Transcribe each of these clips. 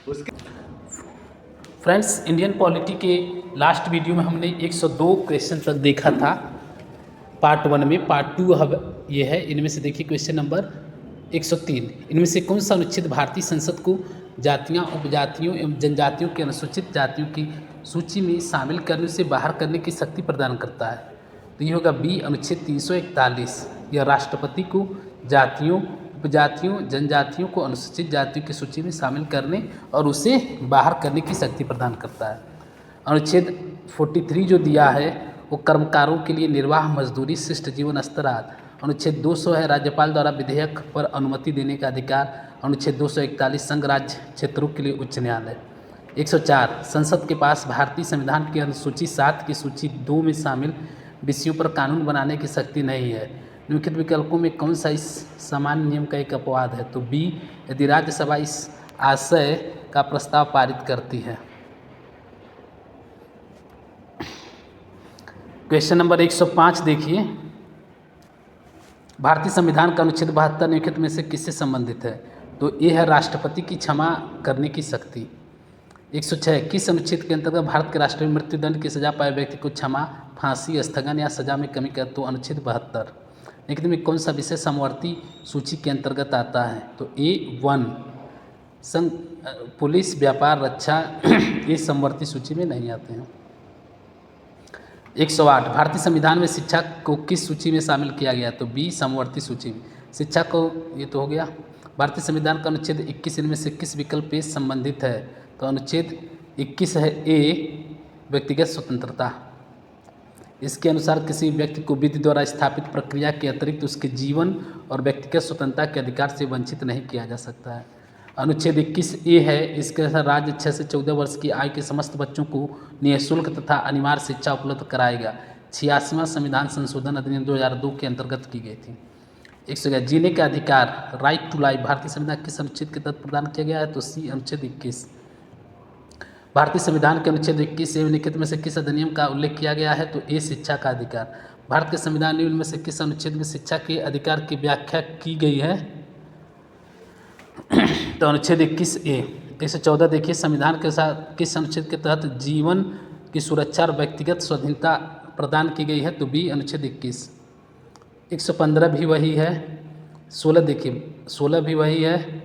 उसके friends, Indian polity के last video में हमने 102 क्वेश्चन तक देखा था पार्ट 1 में। पार्ट 2 अब ये है। इनमें से देखिए क्वेश्चन नंबर 103। इनमें से कौन सा अनुच्छेद भारतीय संसद को जातियाँ, उपजातियों एवं जनजातियों के अनुसूचित जातियों की सूची में शामिल करने से बाहर करने की शक्ति प्रदान करता है? तो ये होगा बी, अनुच्छेद 341। यह राष्ट्रपति को जातियों, उपजातियों, जनजातियों को अनुसूचित जातियों की सूची में शामिल करने और उसे बाहर करने की शक्ति प्रदान करता है। अनुच्छेद 43 जो दिया है वो कर्मकारों के लिए निर्वाह मजदूरी, शिष्ट जीवन स्तर आदि। अनुच्छेद 200 है राज्यपाल द्वारा विधेयक पर अनुमति देने का अधिकार। अनुच्छेद 241 संघ राज्य क्षेत्रों के लिए उच्च न्यायालय। 104 संसद के पास भारतीय संविधान की अनुसूची 7 की सूची 2 में शामिल विषयों पर कानून बनाने की शक्ति नहीं है। निम्नलिखित विकल्पों में कौन सा इस सामान्य नियम का एक अपवाद है? तो बी, यदि राज्यसभा इस आशय का प्रस्ताव पारित करती है। क्वेश्चन नंबर 105 देखिए, भारतीय संविधान का अनुच्छेद 72 निम्नलिखित में से किससे संबंधित है? तो ये है राष्ट्रपति की क्षमा करने की शक्ति। 106 किस अनुच्छेद के अंतर्गत भारत के राष्ट्र में मृत्युदंड की सजा पाए व्यक्ति को क्षमा, फांसी, स्थगन या सजा में कमी कर? तो अनुच्छेद 72। लेकिन में कौन सा विषय समवर्ती सूची के अंतर्गत आता है? तो A1 संघ, पुलिस, व्यापार, रक्षा ये समवर्ती सूची में नहीं आते हैं। 108 भारतीय संविधान में शिक्षा को किस सूची में शामिल किया गया? तो बी, समवर्ती सूची में। शिक्षा को, ये तो हो गया। भारतीय संविधान का अनुच्छेद 21 इनमें से किस विकल्प से संबंधित है? तो अनुच्छेद 21 है ए, व्यक्तिगत स्वतंत्रता। इसके अनुसार किसी व्यक्ति को विधि द्वारा स्थापित प्रक्रिया के अतिरिक्त उसके जीवन और व्यक्तिगत स्वतंत्रता के अधिकार से वंचित नहीं किया जा सकता है। अनुच्छेद 21 ए है, इसके अनुसार राज्य 6 से 14 वर्ष की आयु के समस्त बच्चों को निःशुल्क तथा अनिवार्य शिक्षा उपलब्ध कराएगा। 86वां संविधान संशोधन अधिनियम 2002 के अंतर्गत की गई थी। 111 जीने का अधिकार, राइट टू लाइफ, भारतीय संविधान किस अनुच्छेद के तहत प्रदान किया गया है? तो सी, अनुच्छेद 21। भारतीय संविधान के अनुच्छेद 21 से निम्नलिखित में से किस अधिनियम का उल्लेख किया गया है? तो ए, शिक्षा का अधिकार। भारत के संविधान निम्न में से किस अनुच्छेद में शिक्षा के अधिकार की व्याख्या की गई है? तो अनुच्छेद 21 ए। 114 देखिए, संविधान के साथ किस अनुच्छेद के तहत जीवन की सुरक्षा और व्यक्तिगत स्वाधीनता प्रदान की गई है? तो बी, अनुच्छेद 21। 115 भी वही है। 16 देखिए, 16 भी वही है।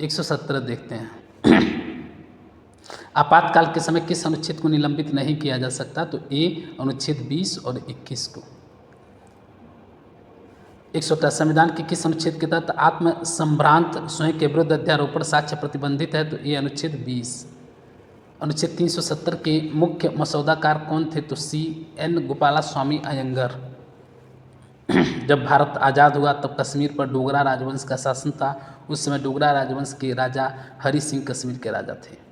117 देखते हैं। आपातकाल के समय किस अनुच्छेद को निलंबित नहीं किया जा सकता? तो ए, अनुच्छेद 20 और 21 को। 118 संविधान के किस अनुच्छेद के तहत आत्म संभ्रांत स्वयं के विरुद्ध अध्यारोपण साक्ष्य प्रतिबंधित है? तो ये अनुच्छेद 20। अनुच्छेद 370 के मुख्य मसौदाकार कौन थे? तो सी, एन गोपालास्वामी अयंगर। जब भारत आज़ाद हुआ तब कश्मीर पर डोगरा राजवंश का शासन था। उस समय डोगरा राजवंश के राजा हरि सिंह कश्मीर के राजा थे।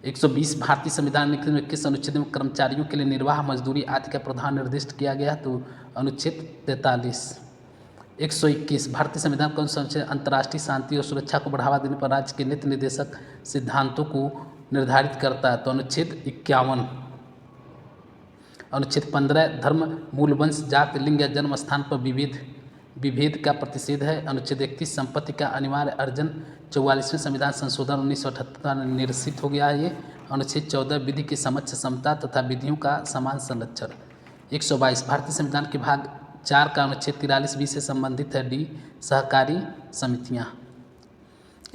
120 भारतीय संविधान में किस अनुच्छेद में कर्मचारियों के लिए निर्वाह मजदूरी आदि का प्रावधान निर्दिष्ट किया गया? तो अनुच्छेद 43। 121 भारतीय संविधान कौन सा अनुच्छेद अंतर्राष्ट्रीय शांति और सुरक्षा को बढ़ावा देने पर राज्य के नीति निर्देशक सिद्धांतों को निर्धारित करता है? तो अनुच्छेद 51। अनुच्छेद 15 धर्म, मूल वंश, जाति, लिंग या जन्म स्थान पर विभेद का प्रतिषेध है। अनुच्छेद 31 संपत्ति का अनिवार्य अर्जन 44वें संविधान संशोधन 1978 निरसित हो गया है ये। अनुच्छेद 14 विधि के समक्ष समता तथा विधियों का समान संरक्षण। 122 भारतीय संविधान के भाग 4 का अनुच्छेद 43 बी से संबंधित है। डी, सहकारी समितियाँ।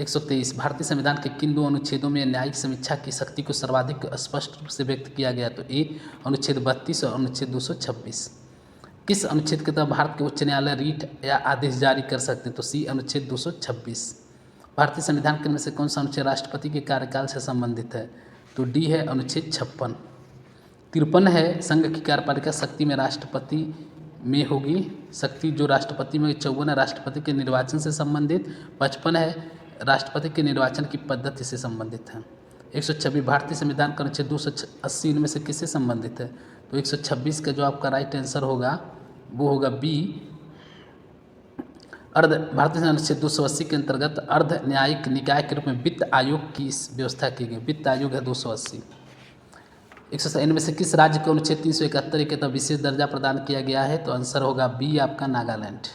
123 भारतीय संविधान के किन 2 अनुच्छेदों में न्यायिक समीक्षा की शक्ति को सर्वाधिक स्पष्ट रूप से व्यक्त किया गया? तो ए, अनुच्छेद 32 और अनुच्छेद 226। किस अनुच्छेद के तहत भारत के उच्च न्यायालय रीट या आदेश जारी कर सकते हैं? तो सी, अनुच्छेद 226। भारतीय संविधान के में से कौन सा अनुच्छेद राष्ट्रपति के कार्यकाल से संबंधित है? तो डी है, अनुच्छेद 56। 53 है संघ की कार्यपालिका शक्ति में राष्ट्रपति में होगी शक्ति जो राष्ट्रपति में। 54 है राष्ट्रपति के निर्वाचन से संबंधित। 55 है राष्ट्रपति के निर्वाचन की पद्धति से संबंधित है। 126 भारतीय संविधान का अनुच्छेद 280 इनमें से किससे संबंधित है? तो 126 का जो आपका राइट आंसर होगा वो होगा बी, भारतीय अनुच्छेद 280 के अंतर्गत अर्ध न्यायिक निकाय के रूप में वित्त आयोग की व्यवस्था की गई। वित्त आयोग है 280। 100 इनमें से किस राज्य को अनुच्छेद 371 के तहत विशेष दर्जा प्रदान किया गया है? तो आंसर होगा बी आपका, नागालैंड।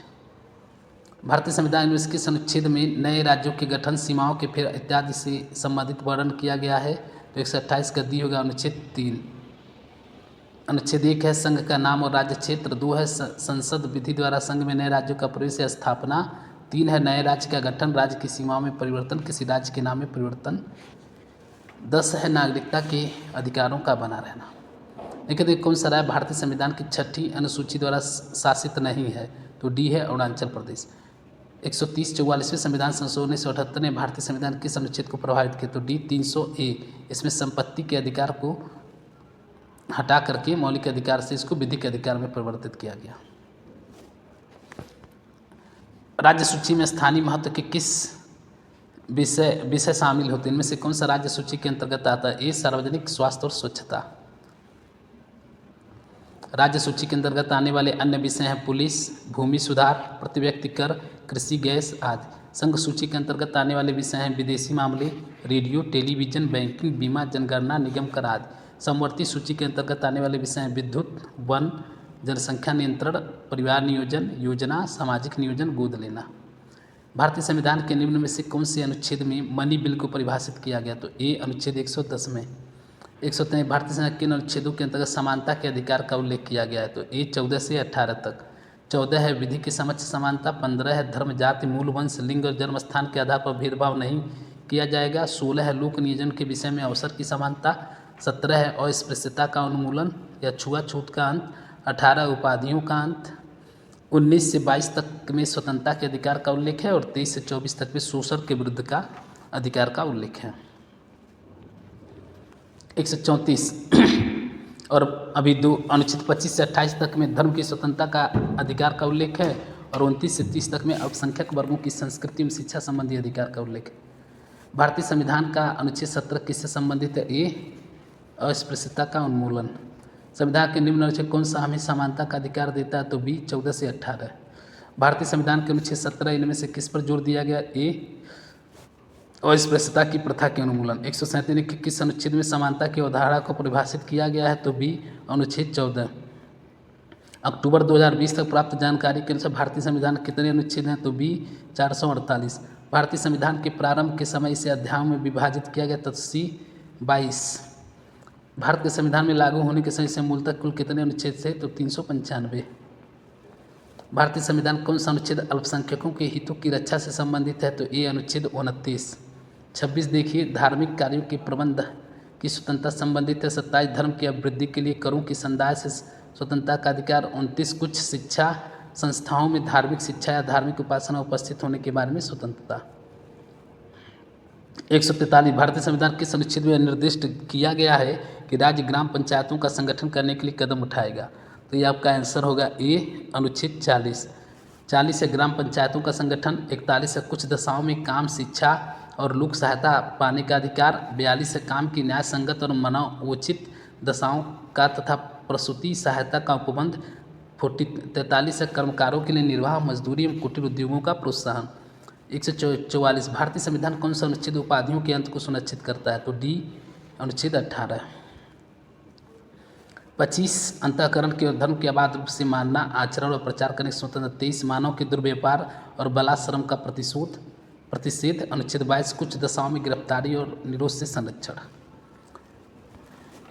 भारतीय संविधान में किस अनुच्छेद में नए राज्यों के गठन, सीमाओं के फेर इत्यादि से संबंधित वर्णन किया गया है? तो 128 का दी होगा अनुच्छेद 3। अनुच्छेद 1 है संघ का नाम और राज्य क्षेत्र। 2 है संसद विधि द्वारा संघ में नए राज्यों का प्रवेश या स्थापना। 3 है नए राज्य का गठन, राज्य की सीमाओं में परिवर्तन, किसी राज्य के नाम में परिवर्तन। 10 है नागरिकता के अधिकारों का बना रहना। लेकिन कौन सा राज्य भारतीय संविधान की 6ठी अनुसूची द्वारा शासित नहीं है? तो डी है अरुणाचल प्रदेश। 130 44वें संविधान संशोधन 1978 ने भारतीय संविधान किस अनुच्छेद को प्रभावित किया? तो डी 300A। इसमें संपत्ति के अधिकार को हटा करके मौलिक अधिकार से इसको विधिक अधिकार में परिवर्तित किया गया। राज्य सूची में स्थानीय महत्व के किस विषय शामिल होते हैं? इनमें से कौन सा राज्य सूची के अंतर्गत आता है? ए सार्वजनिक स्वास्थ्य और स्वच्छता। राज्य सूची के अंतर्गत आने वाले अन्य विषय हैं पुलिस, भूमि सुधार, प्रति व्यक्ति कर, कृषि, गैस आदि। संघ सूची के अंतर्गत आने वाले विषय हैं विदेशी मामले, रेडियो, टेलीविजन, बैंकिंग, बीमा, जनगणना, निगम कर आदि। समवर्ती सूची के अंतर्गत आने वाले विषय हैं विद्युत, वन, जनसंख्या नियंत्रण, परिवार नियोजन, योजना, सामाजिक नियोजन, गोद लेना। भारतीय संविधान के निम्न में से कौन से अनुच्छेद में मनी बिल को परिभाषित किया गया? तो ए अनुच्छेद 110 में। 103 भारतीय संविधान के अनुच्छेदों के अंतर्गत समानता के अधिकार का उल्लेख किया गया है? तो ए 14 से 18 तक। 14 है विधि के समक्ष समानता। 15 है धर्म, जाति, मूल, वंश, लिंग और जन्म स्थान के आधार पर भेदभाव नहीं किया जाएगा। 16 है लोक नियोजन के विषय में अवसर की समानता। 17 है अस्पृश्यता का उन्मूलन या छुआछूत का अंत। 18 उपाधियों का अंत। 19 से 22 तक में स्वतंत्रता के अधिकार का उल्लेख है और 23 से 24 तक में शोषण के विरुद्ध का अधिकार का उल्लेख है। 134 और अभी अनुच्छेद 25 से 28 तक में धर्म की स्वतंत्रता का अधिकार का उल्लेख है और 29 से 30 तक में अल्पसंख्यक वर्गों की संस्कृति एवं शिक्षा संबंधी अधिकार का उल्लेख है। भारतीय संविधान का अनुच्छेद 17 किससे संबंधित है? ए अस्पृश्यता का उन्मूलन। संविधान के निम्न अनुच्छेद कौन सा हमें समानता का अधिकार देता है? तो बी 14 से 18। भारतीय संविधान के अनुच्छेद 17 इनमें से किस पर जोर दिया गया? ए अस्पृश्यता की प्रथा के उन्मूलन। 137 के किस अनुच्छेद में समानता की अवधारणा को परिभाषित किया गया है? तो बी अनुच्छेद 14। अक्टूबर 2020 तक प्राप्त जानकारी के अनुसार भारतीय संविधान के कितने अनुच्छेद हैं? तो बी 448। भारतीय संविधान के प्रारंभ के समय इसे अध्यायों में विभाजित किया गया? तो सी 22। भारत के संविधान में लागू होने के समय से मूलतः कुल कितने अनुच्छेद थे? तो 395। भारतीय संविधान कौन सा अनुच्छेद अल्पसंख्यकों के हितों की रक्षा से संबंधित है? तो ए अनुच्छेद 29। 26 देखिए धार्मिक कार्यों के प्रबंध की स्वतंत्रता संबंधित है। 27 धर्म की अभिवृद्धि के लिए करों की संदाय से स्वतंत्रता का अधिकार। 29 कुछ शिक्षा संस्थाओं में धार्मिक शिक्षा या धार्मिक उपासना उपस्थित होने के बारे में स्वतंत्रता। 143 भारतीय संविधान किस अनुच्छेद में निर्दिष्ट किया गया है कि राज्य ग्राम पंचायतों का संगठन करने के लिए कदम उठाएगा? तो ये आपका आंसर होगा ए अनुच्छेद 40। 40 है ग्राम पंचायतों का संगठन। 41 है कुछ दशाओं में काम, शिक्षा और लोक सहायता पाने का अधिकार। 42 है काम की न्याय संगत और मनोचित दशाओं का तथा प्रसूति सहायता का उपबंध। 43 है कर्मकारों के लिए निर्वाह, मजदूरी एवं कुटीर उद्योगों का प्रोत्साहन। 144 भारतीय संविधान कौन सा अनुच्छेद उपाधियों के अंत को सुनिश्चित करता है? तो डी अनुच्छेद 18। 25 अंतःकरण के धर्म के अबाध रूप से मानना, आचरण और प्रचार करने की स्वतंत्रता। 23 मानव के दुर्व्यवहार और बलात्श्रम का प्रतिषेध। अनुच्छेद 22 कुछ दशाओं में गिरफ्तारी और निरोध से संरक्षण।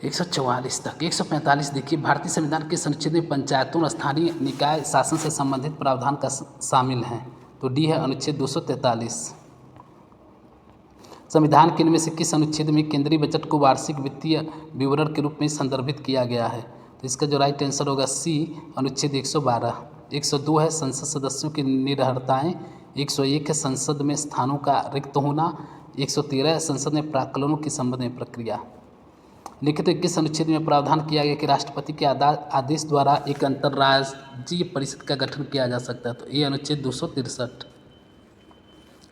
144 तक। 145 देखिए भारतीय संविधान के अनुच्छेद में पंचायतों और स्थानीय निकाय शासन से संबंधित प्रावधान का शामिल हैं? तो डी है अनुच्छेद 243। संविधान के इनमें से किस अनुच्छेद में केंद्रीय बजट को वार्षिक वित्तीय विवरण के रूप में संदर्भित किया गया है? तो इसका जो राइट आंसर होगा सी अनुच्छेद 112। 102 है संसद सदस्यों की निरर्हताएँ। 101 है संसद में स्थानों का रिक्त होना। 113 है संसद में प्राक्कलनों की संबंध में प्रक्रिया। लिखित 21 अनुच्छेद में प्रावधान किया गया कि राष्ट्रपति के आदेश द्वारा एक अंतर्राज्यीय परिषद का गठन किया जा सकता है? तो ये अनुच्छेद 263।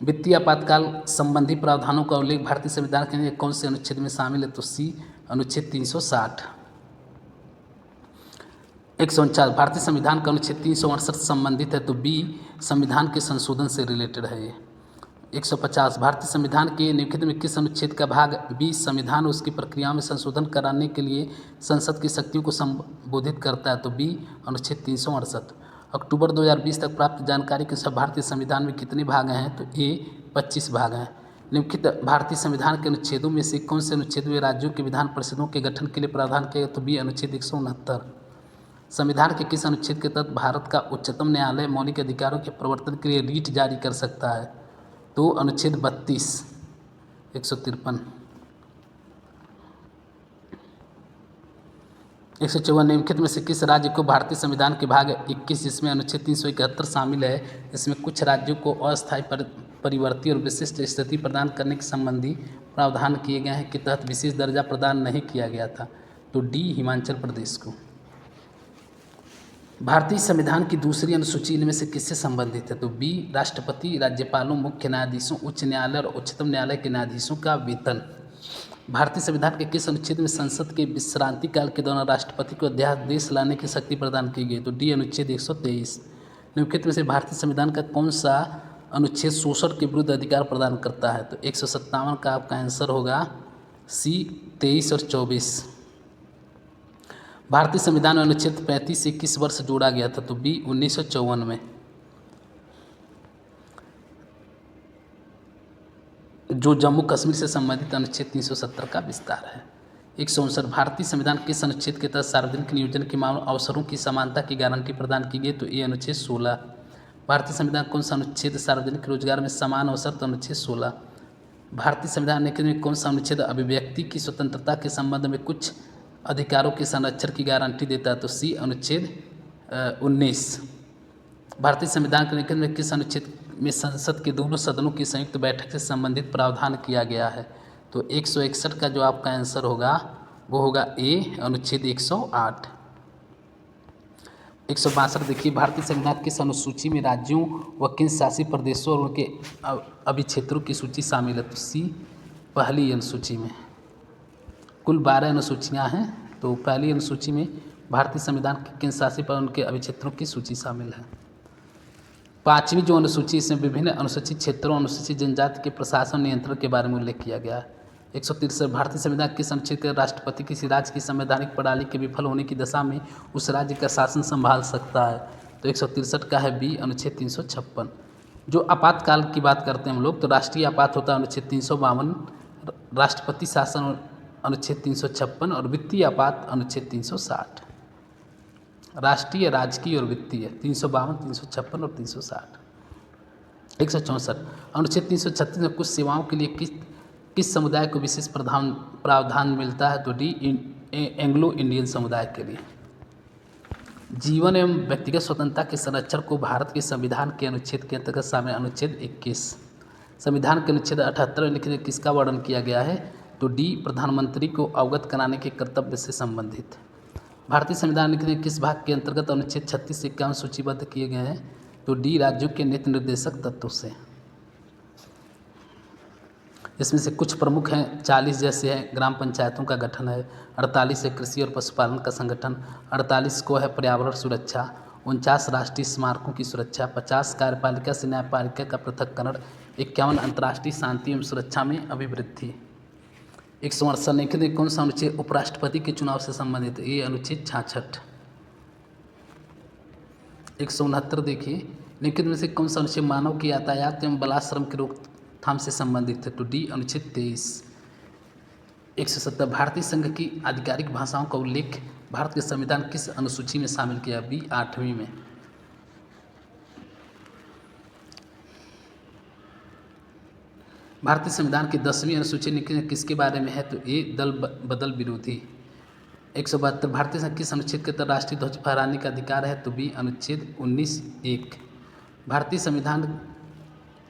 वित्तीय आपातकाल संबंधी प्रावधानों का उल्लेख भारतीय संविधान के कौन से अनुच्छेद में शामिल है? तो सी अनुच्छेद 360। 149 भारतीय संविधान का अनुच्छेद 368 संबंधित है? तो बी संविधान के संशोधन से रिलेटेड है ये। 150 भारतीय संविधान के निम्नलिखित में किस अनुच्छेद का भाग 20 संविधान और उसकी प्रक्रियाओं में संशोधन कराने के लिए संसद की शक्तियों को संबोधित करता है? तो बी अनुच्छेद 368। अक्टूबर 2020 तक प्राप्त जानकारी के अनुसार भारतीय संविधान में कितने भाग हैं? तो ए 25 भाग हैं। निम्नलिखित भारतीय संविधान के अनुच्छेदों में से कौन से अनुच्छेद में राज्यों के विधान परिषदों के गठन के लिए प्रावधान किया गया? तो बी अनुच्छेद 169। संविधान के किस अनुच्छेद के तहत भारत का उच्चतम न्यायालय मौलिक अधिकारों के प्रवर्तन के लिए रीट जारी कर सकता है? तो अनुच्छेद 32 153। 154 निम्नलिखित में से किस राज्य को भारतीय संविधान के भाग 21 जिसमें अनुच्छेद 371 शामिल है, इसमें कुछ राज्यों को अस्थायी परिवर्ती और विशिष्ट स्थिति प्रदान करने के संबंधी प्रावधान किए गए हैं के तहत विशेष दर्जा प्रदान नहीं किया गया था? तो डी हिमाचल प्रदेश को। भारतीय संविधान की दूसरी अनुसूची इनमें से किससे संबंधित है? तो बी राष्ट्रपति, राज्यपालों, मुख्य न्यायाधीशों, उच्च न्यायालय और उच्चतम न्यायालय के न्यायाधीशों का वेतन। भारतीय संविधान के किस अनुच्छेद में संसद के विश्रांति काल के दौरान राष्ट्रपति को अध्यादेश लाने की शक्ति प्रदान की गई? तो डी अनुच्छेद 123। निम्नलिखित में से भारतीय संविधान का कौन सा अनुच्छेद शोषण के विरुद्ध अधिकार प्रदान करता है? तो 157 का आपका आंसर होगा सी 23 और 24। भारतीय संविधान में अनुच्छेद 35 से किस वर्ष जोड़ा गया था? तो बी 1954 में। जो जम्मू कश्मीर से संबंधित अनुच्छेद 370 का विस्तार है। 159 भारतीय संविधान किस अनुच्छेद के तहत सार्वजनिक नियोजन के मामलों अवसरों की समानता की गारंटी प्रदान की गई? तो ये अनुच्छेद 16। भारतीय संविधान कौन सा अनुच्छेद सार्वजनिक रोजगार में समान अवसर? तो अनुच्छेद 16। भारतीय संविधान में कौन सा अनुच्छेद अभिव्यक्ति की स्वतंत्रता के संबंध में कुछ अधिकारों के संरक्षण की गारंटी देता है? तो सी अनुच्छेद 19। भारतीय संविधान के निकट में किस अनुच्छेद में संसद के दोनों सदनों की संयुक्त बैठक से संबंधित प्रावधान किया गया है? तो 161 का जो आपका आंसर होगा वो होगा ए अनुच्छेद 108। 162 देखिए भारतीय संविधान किस अनुसूची में राज्यों व केंद्र शासित प्रदेशों और उनके अभिक्षेत्रों की सूची शामिल है? तो सी पहली अनुसूची में। कुल 12 अनुसूचियाँ हैं, तो पहली अनुसूची में भारतीय संविधान के केंद्र शासित और उनके अभिक्षेत्रों की सूची शामिल है। 5वीं जो अनुसूची, इसमें विभिन्न अनुसूचित क्षेत्रों अनुसूचित जनजाति के प्रशासन नियंत्रण के बारे में उल्लेख किया गया है। 163 भारतीय संविधान किस अनुच्छेद के राष्ट्रपति किसी राज्य की संवैधानिक प्रणाली के विफल होने की दशा में उस राज्य का शासन संभाल सकता है? तो 163 का है बी अनुच्छेद 356। जो आपातकाल की बात करते हैं हम लोग, तो राष्ट्रीय आपात होता है अनुच्छेद 352, राष्ट्रपति शासन अनुच्छेद 356 और वित्तीय आपात अनुच्छेद 360। राष्ट्रीय, राजकीय और वित्तीय 352, 356 और 360। 164 अनुच्छेद 336 में कुछ सेवाओं के लिए किस समुदाय को विशेष प्रावधान मिलता है? तो डी एंग्लो इंडियन समुदाय के लिए। जीवन एवं व्यक्तिगत स्वतंत्रता के संरक्षण को भारत के संविधान के अनुच्छेद के अंतर्गत शामिल अनुच्छेद 21। संविधान के अनुच्छेद 78 में लिखित किसका वर्णन किया गया है? तो डी प्रधानमंत्री को अवगत कराने के कर्तव्य से संबंधित। भारतीय संविधान लिखित किस भाग के अंतर्गत अनुच्छेद 36 से 51 सूचीबद्ध किए गए हैं? तो डी राज्यों के नीति निर्देशक तत्वों से। इसमें से कुछ प्रमुख हैं, 40 जैसे हैं ग्राम पंचायतों का गठन है, 48 है कृषि और पशुपालन का संगठन, 48 को है पर्यावरण सुरक्षा, 49 राष्ट्रीय स्मारकों की सुरक्षा, 50 कार्यपालिका से न्यायपालिका का पृथक्करण, 51 अंतर्राष्ट्रीय शांति एवं सुरक्षा में अभिवृद्धि। 168 निम्नलिखित कौन सा अनुच्छेद उपराष्ट्रपति के चुनाव से संबंधित है? ये अनुच्छेद 66। 169 देखिए निम्नलिखित में से कौन सा अनुच्छेद मानव के यातायात एवं बलात्श्रम की रोकथाम से संबंधित है? तो डी अनुच्छेद 23। 170 भारतीय संघ की आधिकारिक भाषाओं का उल्लेख भारत के संविधान किस अनुसूची में शामिल किया? बी 8वीं में। भारतीय संविधान की 10वीं अनुसूची किसके बारे में है? तो ए दल बदल विरोधी। 172 भारतीय संघ किस अनुच्छेद के तहत राष्ट्रीय ध्वज फहराने का अधिकार है? तो बी अनुच्छेद 19(1). भारतीय संविधान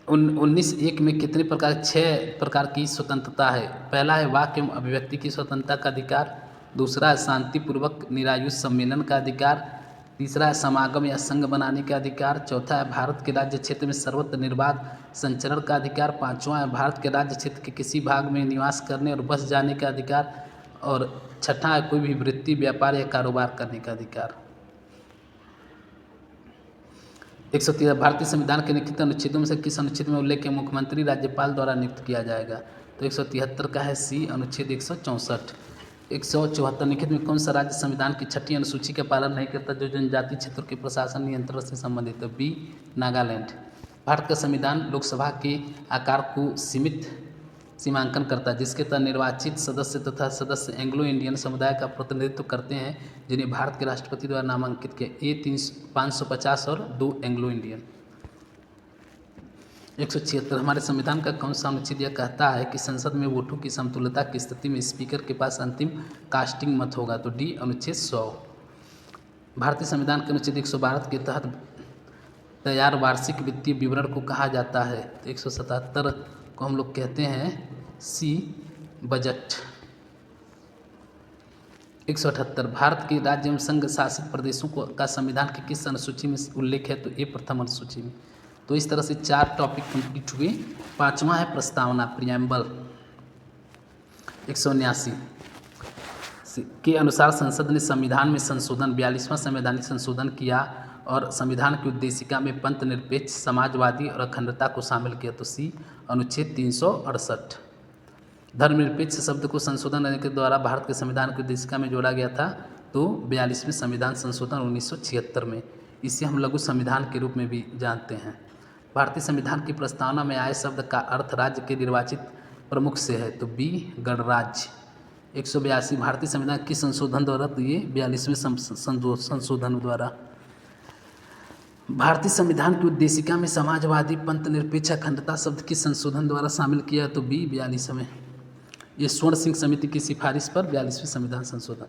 19(1) में कितने प्रकार 6 प्रकार की स्वतंत्रता है? पहला है वाक एवं अभिव्यक्ति की स्वतंत्रता का अधिकार, दूसरा है शांतिपूर्वक निरायुष सम्मेलन का अधिकार, तीसरा है समागम या संघ बनाने का अधिकार, चौथा है भारत के राज्य क्षेत्र में सर्वत्र निर्बाध संचरण का अधिकार, पांचवा है भारत के राज्य क्षेत्र के किसी भाग में निवास करने और बस जाने का अधिकार, और छठा है कोई भी वृत्ति, व्यापार या कारोबार करने का अधिकार। 113 भारतीय संविधान के निम्नलिखित अनुच्छेदों में से किस अनुच्छेद में उल्लेख है मुख्यमंत्री राज्यपाल द्वारा नियुक्त किया जाएगा? तो 173 का है सी अनुच्छेद 164। 174 निम्नलिखित में कौन सा राज्य संविधान की 6ठी अनुसूची का पालन नहीं करता जो जनजातीय क्षेत्रों के प्रशासन नियंत्रण से संबंधित है? बी, नागालैंड। भारत का संविधान लोकसभा के आकार को सीमांकन करता है जिसके तहत निर्वाचित सदस्य तथा सदस्य एंग्लो इंडियन समुदाय का प्रतिनिधित्व करते हैं जिन्हें भारत के राष्ट्रपति द्वारा नामांकित किया। ए 550 और 2 एंग्लो इंडियन। 176 हमारे संविधान का कौन सा अनुच्छेद यह कहता है कि संसद में वोटों की समतुल्यता की स्थिति में स्पीकर के पास अंतिम कास्टिंग मत होगा? तो डी, अनुच्छेद 100। भारतीय संविधान के अनुच्छेद 112 के तहत तैयार वार्षिक वित्तीय विवरण को कहा जाता है? तो 177 को हम लोग कहते हैं सी, बजट। 178 भारत के राज्य एवं संघ शासित प्रदेशों को का संविधान की किस अनुसूची में उल्लेख है? तो ये प्रथम अनुसूची में। तो इस तरह से 4 टॉपिक कंप्लीट हुए। 5वां है प्रस्तावना, प्रियम्बल। 179 के अनुसार संसद ने संविधान में संशोधन 42वां संवैधानिक संशोधन किया और संविधान की उद्देशिका में पंथ निरपेक्ष, समाजवादी और अखंडता को शामिल किया। तो सी, अनुच्छेद 368। धर्मनिरपेक्ष शब्द को संशोधन के द्वारा भारत के संविधान की उद्देशिका में जोड़ा गया था। तो 42वें संविधान संशोधन 1976 में। इसे हम लघु संविधान के रूप में भी जानते हैं। भारतीय संविधान की प्रस्तावना में आए शब्द का अर्थ राज्य के निर्वाचित प्रमुख से है। तो बी, गणराज्य। 182 भारतीय संविधान किस संशोधन द्वारा? तो ये 42वें संशोधन द्वारा। भारतीय संविधान की उद्देशिका में समाजवादी, पंथ निरपेक्ष, अखंडता शब्द किस संशोधन द्वारा शामिल किया? तो बी, 42वें। ये स्वर्ण सिंह समिति की सिफारिश पर 42वें संविधान संशोधन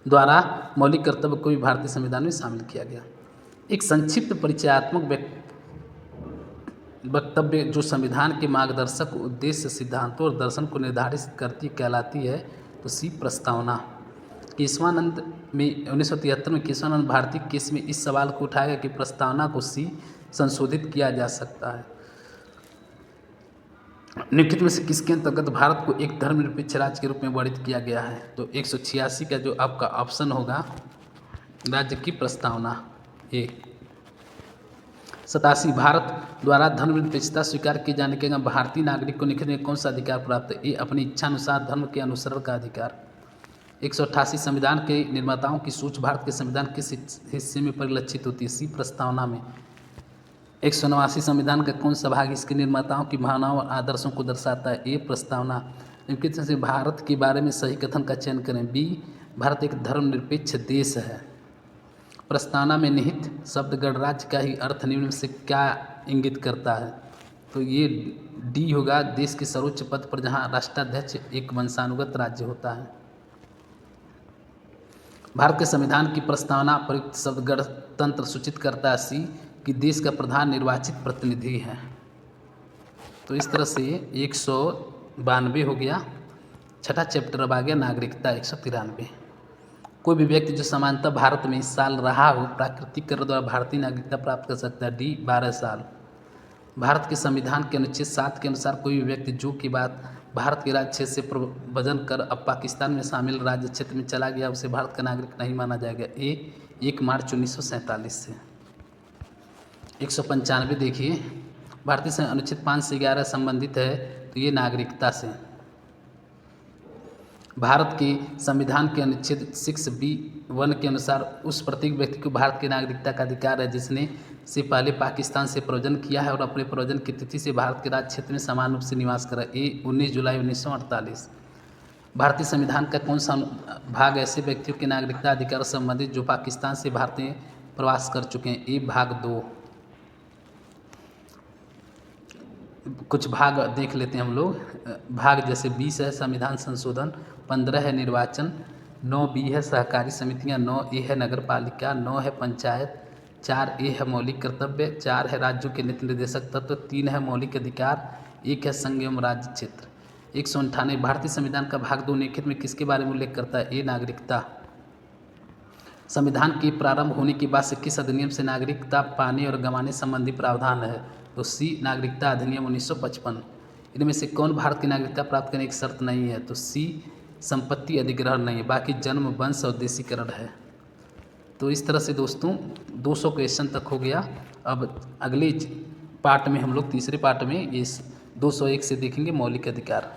द्वारा मौलिक कर्तव्य को भी भारतीय संविधान में शामिल किया गया। एक संक्षिप्त परिचयात्मक वक्तव्य जो संविधान के मार्गदर्शक उद्देश्य, सिद्धांतों और दर्शन को निर्धारित करती कहलाती है। तो सी, प्रस्तावना। केशवानंद में 1973 में केशवानंद भारती केस में इस सवाल को उठाया गया कि प्रस्तावना को सी संशोधित किया जा सकता है। निम्नलिखित में से किसके अंतर्गत भारत को एक धर्मनिरपेक्ष राज्य के रूप में वर्णित किया गया है? तो 186 का जो आपका ऑप्शन होगा राज्य की प्रस्तावना ए। 87 भारत द्वारा धर्मनिरपेक्षता स्वीकार किए जाने के बाद भारतीय नागरिक को निम्नलिखित में कौन सा अधिकार प्राप्त है? ए, अपनी इच्छानुसार धर्म के अनुसरण का अधिकार। 188 संविधान के निर्माताओं की सोच भारत के संविधान किस हिस्से में परिलक्षित होती है? सी, प्रस्तावना में। 189 संविधान का कौन सा भाग इसके निर्माताओं की भावनाओं और आदर्शों को दर्शाता है? ए, प्रस्तावना। निम्नलिखित से भारत के बारे में सही कथन का चयन करें। बी, भारत एक धर्मनिरपेक्ष देश है। प्रस्तावना में निहित शब्द गणराज्य का ही अर्थ निम्न से क्या इंगित करता है? तो ये डी होगा, देश के सर्वोच्च पद पर जहाँ राष्ट्राध्यक्ष एक वंशानुगत राज्य होता है। भारत के संविधान की प्रस्तावना प्रयुक्त शब्द गणतंत्र सूचित करता है। सी, कि देश का प्रधान निर्वाचित प्रतिनिधि है। तो इस तरह से 192 हो गया। छठा चैप्टर अब आ गया नागरिकता, 193। कोई भी व्यक्ति जो सामान्यतः भारत में इस साल रहा हो प्राकृतिक कर द्वारा भारतीय नागरिकता प्राप्त कर सकता है। डी, 12 साल। भारत के संविधान के अनुच्छेद 7 के अनुसार कोई भी व्यक्ति जो की बात भारत के राज्य क्षेत्र से प्रव्रजन कर अब पाकिस्तान में शामिल राज्य क्षेत्र में चला गया उसे भारत का नागरिक नहीं माना जाएगा। ए, 1 मार्च 1947 से। 195 देखिए, भारतीय अनुच्छेद 5 से 11 संबंधित है। तो ये नागरिकता से। भारत के संविधान के अनुच्छेद 6B(1) के अनुसार उस प्रत्येक व्यक्ति को भारत की नागरिकता का अधिकार है जिसने से पहले पाकिस्तान से प्रव्रजन किया है और अपने प्रव्रजन की तिथि से भारत के राज्य क्षेत्र में समान रूप से निवास करा। ए, 19 जुलाई 1948। भारतीय संविधान का कौन सा भाग ऐसे व्यक्तियों के नागरिकता अधिकार से संबंधित जो पाकिस्तान से भारत में प्रवास कर चुके हैं? ए, भाग 2। कुछ भाग देख लेते हैं हम लोग। भाग जैसे 20 है संविधान संशोधन, 15 है निर्वाचन, 9B है सहकारी समितियां, 9A है नगर पालिका, 9 है पंचायत, 4A है मौलिक कर्तव्य, 4 है राज्यों के नीति निर्देशक तत्व, 3 है मौलिक अधिकार, 1 है संघ एवं राज्य क्षेत्र। 198 भारतीय संविधान का भाग 2 निम्नलिखित में किसके बारे में उल्लेख करता है? ए, नागरिकता। संविधान के प्रारंभ होने के बाद से किस अधिनियम से नागरिकता पाने और गंवाने संबंधी प्रावधान है? तो सी, नागरिकता अधिनियम 1955। इनमें से कौन भारत की नागरिकता प्राप्त करने की शर्त नहीं है? तो सी, संपत्ति अधिग्रहण नहीं है, बाकी जन्म, वंश और देशीकरण है। तो इस तरह से दोस्तों 200 क्वेश्चन तक हो गया। अब अगले पार्ट में हम लोग तीसरे पार्ट में इस 201 से देखेंगे मौलिक अधिकार।